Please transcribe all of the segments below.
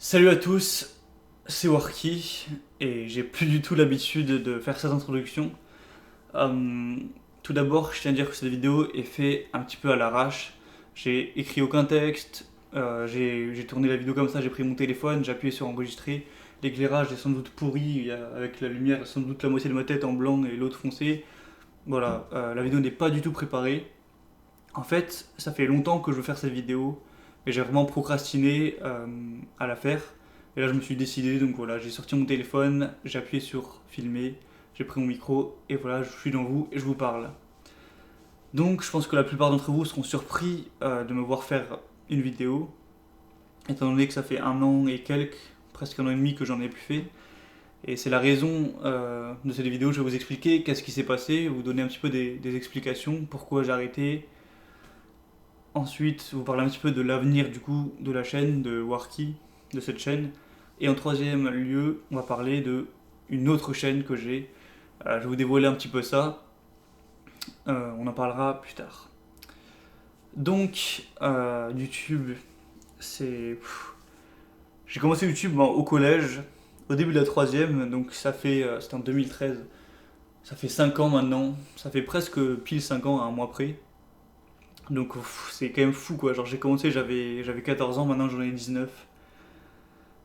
Salut à tous, c'est Warky et j'ai plus du tout l'habitude de faire cette introduction. Euh, Tout d'abord, je tiens à dire que cette vidéo est faite un petit peu à l'arrache. J'ai écrit aucun texte, j'ai tourné la vidéo comme ça, j'ai pris mon téléphone, j'ai appuyé sur enregistrer. L'éclairage est sans doute pourri, avec la lumière, sans doute la moitié de ma tête en blanc et l'autre foncé. Voilà, la vidéo n'est pas du tout préparée. En fait, ça fait longtemps que je veux faire cette vidéo, mais j'ai vraiment procrastiné à la faire. Et là, je me suis décidé, donc voilà, j'ai sorti mon téléphone, j'ai appuyé sur filmer, j'ai pris mon micro, et voilà, je suis dans vous et je vous parle. Donc, je pense que la plupart d'entre vous seront surpris de me voir faire une vidéo, étant donné que ça fait un an et quelques, presque un an et demi que j'en ai plus fait. Et c'est la raison de cette vidéo, je vais vous expliquer qu'est-ce qui s'est passé, vous donner un petit peu des explications, pourquoi j'ai arrêté. Ensuite, vous parler un petit peu de l'avenir du coup de la chaîne, de Warky, de cette chaîne. Et en troisième lieu, on va parler de une autre chaîne que j'ai. Je vais vous dévoiler un petit peu ça. On en parlera plus tard. Donc, YouTube, c'est... J'ai commencé YouTube au collège, au début de la troisième, donc ça fait... c'était en 2013. Ça fait 5 ans maintenant. Ça fait presque pile 5 ans à un mois près. Donc c'est quand même fou quoi. Genre j'ai commencé, j'avais 14 ans, maintenant j'en ai 19.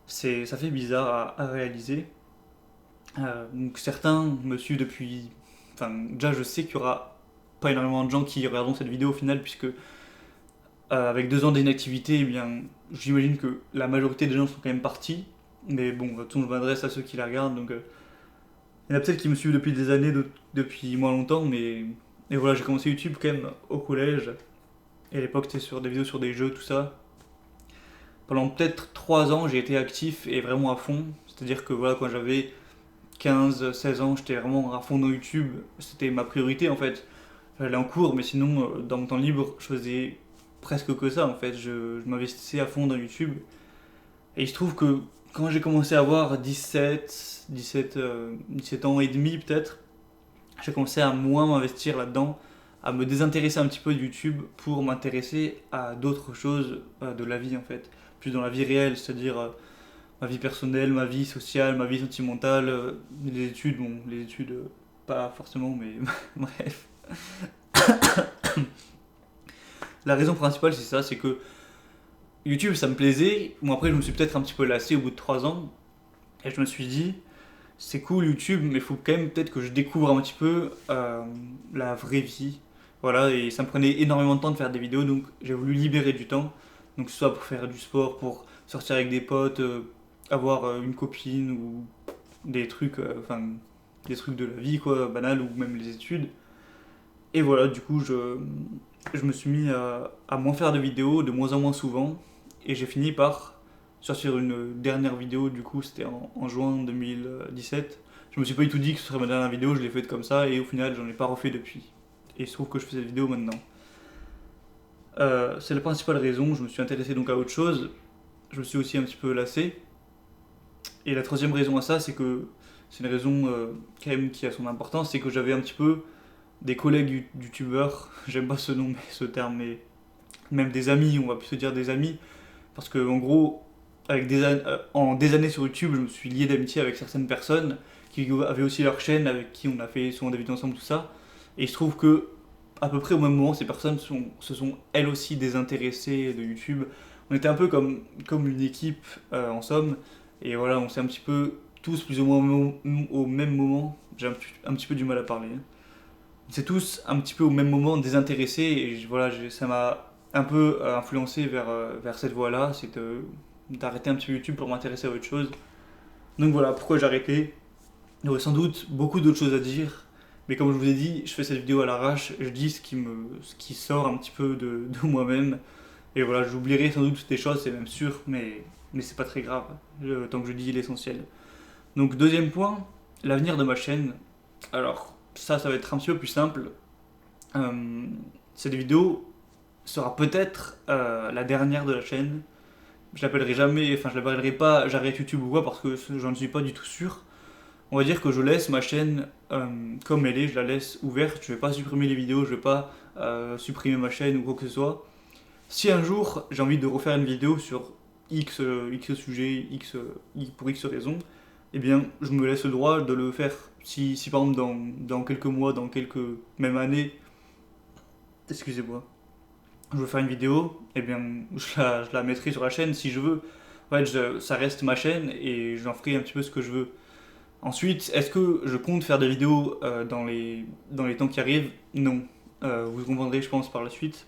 Ça fait bizarre à réaliser. Donc certains me suivent depuis. Enfin, déjà je sais qu'il y aura pas énormément de gens qui regarderont cette vidéo au final, puisque avec 2 ans d'inactivité, eh bien, j'imagine que la majorité des gens sont quand même partis. Mais bon, de toute façon, je m'adresse à ceux qui la regardent. Donc, il y en a peut-être qui me suivent depuis des années, depuis moins longtemps. Mais et voilà, j'ai commencé YouTube quand même au collège. Et à l'époque, c'était sur des vidéos sur des jeux, tout ça. Pendant peut-être 3 ans, j'ai été actif et vraiment à fond. C'est-à-dire que voilà, quand j'avais 15, 16 ans, j'étais vraiment à fond dans YouTube. C'était ma priorité en fait. J'allais en cours, mais sinon, dans mon temps libre, je faisais presque que ça en fait. Je m'investissais à fond dans YouTube. Et il se trouve que quand j'ai commencé à avoir 17 ans et demi peut-être, j'ai commencé à moins m'investir là-dedans, à me désintéresser un petit peu de YouTube pour m'intéresser à d'autres choses de la vie en fait. Plus dans la vie réelle, c'est-à-dire ma vie personnelle, ma vie sociale, ma vie sentimentale, les études, bon, les études pas forcément, mais bref. La raison principale c'est ça, c'est que YouTube ça me plaisait, bon après je me suis peut-être un petit peu lassé au bout de 3 ans, et je me suis dit, c'est cool YouTube, mais il faut quand même peut-être que je découvre un petit peu la vraie vie. Voilà, et ça me prenait énormément de temps de faire des vidéos, donc j'ai voulu libérer du temps. Donc que ce soit pour faire du sport, pour sortir avec des potes, avoir une copine ou des trucs, enfin des trucs de la vie quoi, banal ou même les études. Et voilà, du coup je me suis mis à moins faire de vidéos, de moins en moins souvent, et j'ai fini par sortir une dernière vidéo, du coup c'était en juin 2017. Je me suis pas du tout dit que ce serait ma dernière vidéo, je l'ai faite comme ça, et au final j'en ai pas refait depuis. Et il se trouve que je fais cette vidéo maintenant. C'est la principale raison, je me suis intéressé donc à autre chose, je me suis aussi un petit peu lassé. Et la troisième raison à ça, c'est que c'est une raison quand même qui a son importance, c'est que j'avais un petit peu des collègues youtubeurs, j'aime pas ce nom, mais ce terme, mais même des amis, on va plus se dire des amis, parce que en gros, en des années sur YouTube, je me suis lié d'amitié avec certaines personnes qui avaient aussi leur chaîne, avec qui on a fait souvent des vidéos ensemble, tout ça. Et il se trouve que à peu près au même moment, ces personnes se sont elles aussi désintéressées de YouTube. On était un peu comme une équipe en somme, et voilà, on s'est un petit peu tous plus ou moins au même moment. J'ai un petit peu du mal à parler, hein. On s'est tous un petit peu au même moment désintéressés, et voilà, ça m'a un peu influencé vers cette voie-là, c'est d'arrêter un petit peu YouTube pour m'intéresser à autre chose. Donc voilà, pourquoi j'ai arrêté. Il y aurait sans doute beaucoup d'autres choses à dire, mais comme je vous ai dit, je fais cette vidéo à l'arrache, je dis ce qui sort un petit peu de moi-même, et voilà, j'oublierai sans doute des choses, c'est même sûr, mais c'est pas très grave, tant que je dis l'essentiel. Donc deuxième point, l'avenir de ma chaîne. Alors ça va être un petit peu plus simple. Euh, cette vidéo sera peut-être la dernière de la chaîne. Je l'appellerai jamais, enfin je l'appellerai pas j'arrête YouTube ou quoi parce que j'en suis pas du tout sûr. On va dire que je laisse ma chaîne comme elle est, je la laisse ouverte, je vais pas supprimer les vidéos, je vais pas supprimer ma chaîne ou quoi que ce soit. Si un jour j'ai envie de refaire une vidéo sur X sujet, pour X raisons, eh bien, je me laisse le droit de le faire. Si par exemple, dans quelques mois, dans quelques même années, excusez-moi, je veux faire une vidéo, eh bien, je la mettrai sur la chaîne si je veux. En fait, ça reste ma chaîne et j'en ferai un petit peu ce que je veux. Ensuite, est-ce que je compte faire des vidéos dans les temps qui arrivent? Non. Vous comprendrez, je pense, par la suite.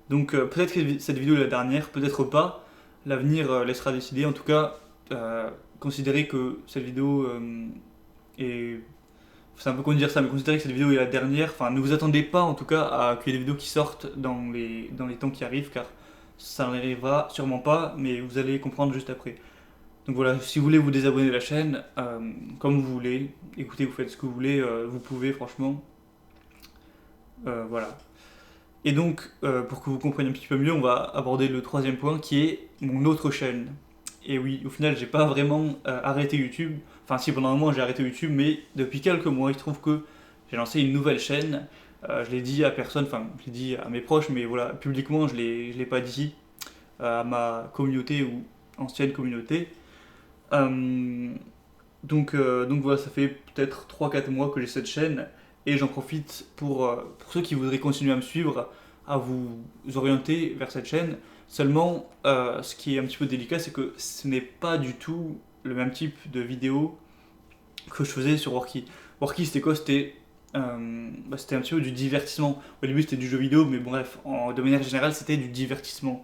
Donc, peut-être que cette vidéo est la dernière, peut-être pas. L'avenir laissera décider. En tout cas, considérez que cette vidéo est. C'est un peu con de dire ça, mais considérez que cette vidéo est la dernière. Enfin, ne vous attendez pas en tout cas à qu'il y ait des vidéos qui sortent dans les temps qui arrivent, car ça n'arrivera sûrement pas, mais vous allez comprendre juste après. Donc voilà, si vous voulez vous désabonner de la chaîne, comme vous voulez, écoutez, vous faites ce que vous voulez, vous pouvez franchement. Voilà. Et donc, pour que vous compreniez un petit peu mieux, on va aborder le troisième point qui est mon autre chaîne. Et oui, au final, j'ai pas vraiment arrêté YouTube. Enfin, si pendant un moment j'ai arrêté YouTube, mais depuis quelques mois, il se trouve que j'ai lancé une nouvelle chaîne. Je l'ai dit à personne, enfin, je l'ai dit à mes proches, mais voilà, publiquement, je l'ai pas dit à ma communauté ou ancienne communauté. Donc voilà, ça fait peut-être 3 4 mois que j'ai cette chaîne et j'en profite pour ceux qui voudraient continuer à me suivre, à vous orienter vers cette chaîne. Seulement, ce qui est un petit peu délicat, c'est que ce n'est pas du tout le même type de vidéo que je faisais sur Worky. Worky, c'était quoi? C'était un petit peu du divertissement. Au début, c'était du jeu vidéo, mais bon, bref, de manière générale, c'était du divertissement.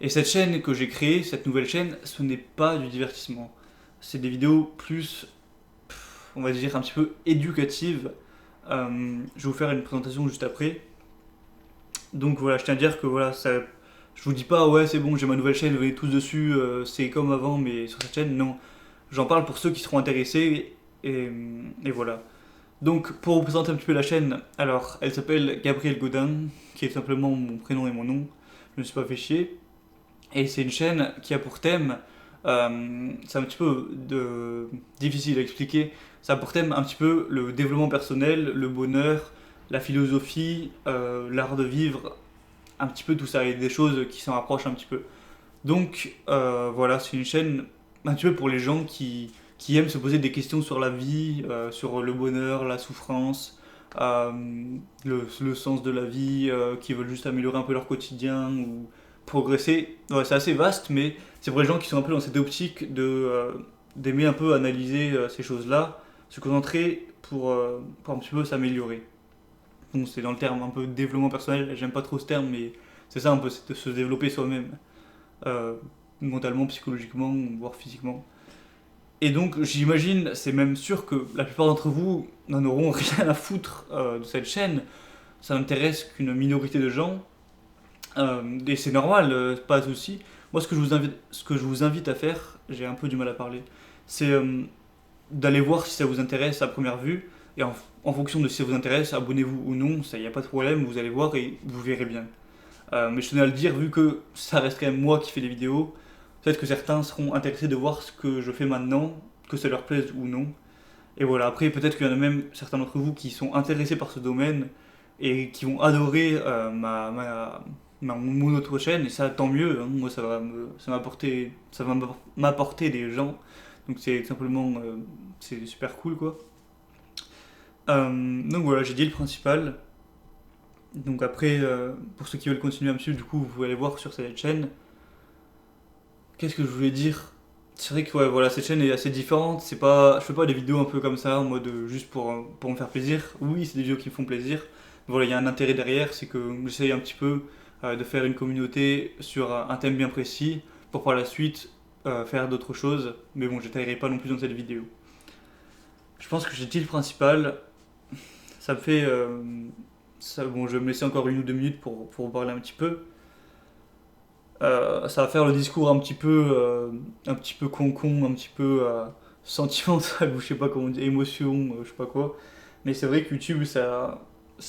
Et cette chaîne que j'ai créée, cette nouvelle chaîne, ce n'est pas du divertissement. C'est des vidéos plus, on va dire, un petit peu éducatives. Je vais vous faire une présentation juste après. Donc voilà, je tiens à dire que voilà, je vous dis pas ouais c'est bon j'ai ma nouvelle chaîne, venez tous dessus, c'est comme avant mais sur cette chaîne, non. J'en parle pour ceux qui seront intéressés et voilà. Donc pour vous présenter un petit peu la chaîne, alors elle s'appelle Gabriel Godin, qui est simplement mon prénom et mon nom, je ne me suis pas fait chier. Et c'est une chaîne qui a pour thème, c'est un petit peu difficile à expliquer, ça a pour thème un petit peu le développement personnel, le bonheur, la philosophie, l'art de vivre, un petit peu tout ça, et des choses qui s'en rapprochent un petit peu. Donc voilà, c'est une chaîne un petit peu pour les gens qui aiment se poser des questions sur la vie, sur le bonheur, la souffrance, euh, le sens de la vie, qui veulent juste améliorer un peu leur quotidien ou progresser. Ouais, c'est assez vaste, mais c'est pour les gens qui sont un peu dans cette optique d'aimer un peu analyser ces choses-là, se concentrer pour un petit peu s'améliorer. Donc c'est dans le terme un peu développement personnel, j'aime pas trop ce terme, mais c'est ça un peu, c'est de se développer soi-même, euh, mentalement, psychologiquement, voire physiquement. Et donc j'imagine, c'est même sûr que la plupart d'entre vous n'en auront rien à foutre de cette chaîne, ça n'intéresse qu'une minorité de gens, et c'est normal, pas de souci. Moi ce que je vous invite à faire, j'ai un peu du mal à parler, c'est d'aller voir si ça vous intéresse à première vue. Et en fonction de si ça vous intéresse, abonnez-vous ou non, ça y a pas de problème, vous allez voir et vous verrez bien. Mais je tenais à le dire, vu que ça reste quand même moi qui fais les vidéos, peut-être que certains seront intéressés de voir ce que je fais maintenant, que ça leur plaise ou non. Et voilà, après peut-être qu'il y en a même certains d'entre vous qui sont intéressés par ce domaine et qui vont adorer mon autre chaîne, et ça tant mieux, hein. Moi ça va m'apporter des gens, donc c'est simplement c'est super cool quoi. Donc voilà, j'ai dit le principal. Donc après, pour ceux qui veulent continuer à me suivre, du coup, vous pouvez aller voir sur cette chaîne. Qu'est-ce que je voulais dire? C'est vrai que ouais, voilà, cette chaîne est assez différente. C'est pas, je fais pas des vidéos un peu comme ça, en mode juste pour me faire plaisir. Oui, c'est des vidéos qui me font plaisir. Mais voilà, il y a un intérêt derrière, c'est que j'essaye un petit peu de faire une communauté sur un thème bien précis pour par la suite faire d'autres choses. Mais bon, je n'étaillerai pas non plus dans cette vidéo. Je pense que j'ai dit le principal. Ça me fait. Bon, je vais me laisser encore 1 ou 2 minutes pour vous parler un petit peu. Ça va faire le discours un petit peu con, un petit peu sentimental, ou je sais pas comment dire, émotion, je sais pas quoi. Mais c'est vrai que YouTube, ça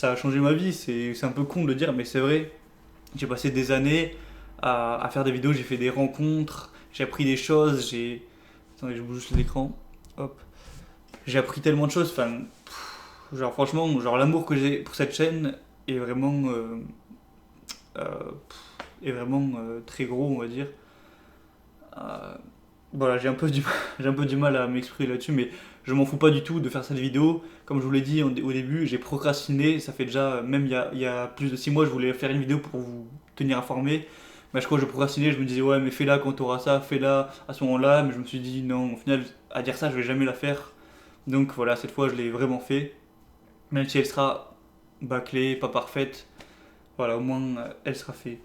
a changé ma vie. C'est un peu con de le dire, mais c'est vrai. J'ai passé des années à faire des vidéos, j'ai fait des rencontres, j'ai appris des choses, Attendez, je bouge juste l'écran. Hop. J'ai appris tellement de choses, enfin, genre franchement, genre l'amour que j'ai pour cette chaîne est euh, est vraiment très gros, on va dire. Euh, voilà, j'ai un peu du mal à m'exprimer là-dessus, mais je m'en fous pas du tout de faire cette vidéo. Comme je vous l'ai dit au début, j'ai procrastiné. Ça fait déjà, même il y a plus de 6 mois, je voulais faire une vidéo pour vous tenir informé. Mais je crois que je procrastinais, je me disais, ouais, mais fais-la quand tu auras ça, fais-la à ce moment-là. Mais je me suis dit, non, au final, à dire ça, je vais jamais la faire. Donc voilà, cette fois, je l'ai vraiment fait. Même si elle sera bâclée, pas parfaite, voilà, au moins, elle sera faite.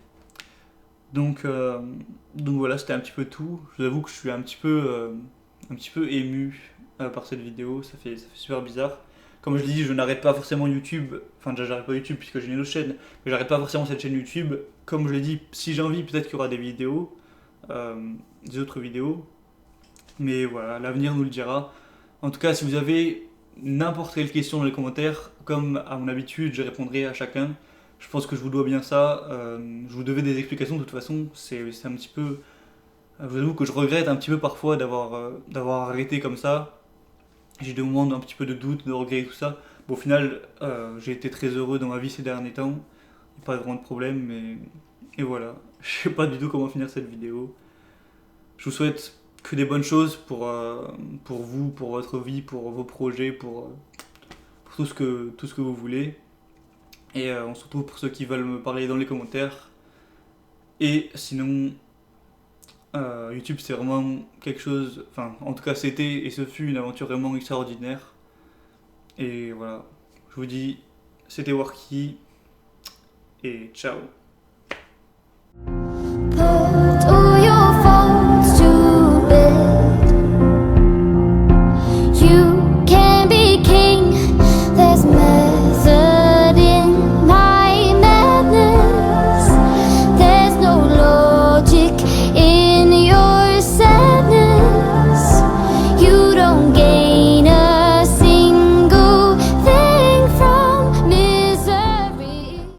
Donc, euh, donc voilà, c'était un petit peu tout. Je vous avoue que je suis un petit peu ému par cette vidéo. Ça fait super bizarre. Comme je l'ai dit, je n'arrête pas forcément YouTube. Enfin, déjà, j'arrête pas YouTube puisque j'ai une autre chaîne. Mais j'arrête pas forcément cette chaîne YouTube. Comme je l'ai dit, si j'ai envie, peut-être qu'il y aura des vidéos, euh, des autres vidéos. Mais voilà, l'avenir nous le dira. En tout cas, si vous avez n'importe quelle question dans les commentaires, comme à mon habitude, je répondrai à chacun. Je pense que je vous dois bien ça. Je vous devais des explications de toute façon. C'est un petit peu. Je vous avoue que je regrette un petit peu parfois d'avoir arrêté comme ça. J'ai des moments d'un petit peu de doute, de regret et tout ça. Bon, au final, j'ai été très heureux dans ma vie ces derniers temps. Pas vraiment de problème, mais. Et voilà. Je sais pas du tout comment finir cette vidéo. Je vous souhaite que des bonnes choses pour vous, pour votre vie, pour vos projets, pour tout ce que vous voulez. Et on se retrouve pour ceux qui veulent me parler dans les commentaires. Et sinon, YouTube c'est vraiment quelque chose, enfin en tout cas c'était et ce fut une aventure vraiment extraordinaire. Et voilà, je vous dis, c'était Worky et ciao.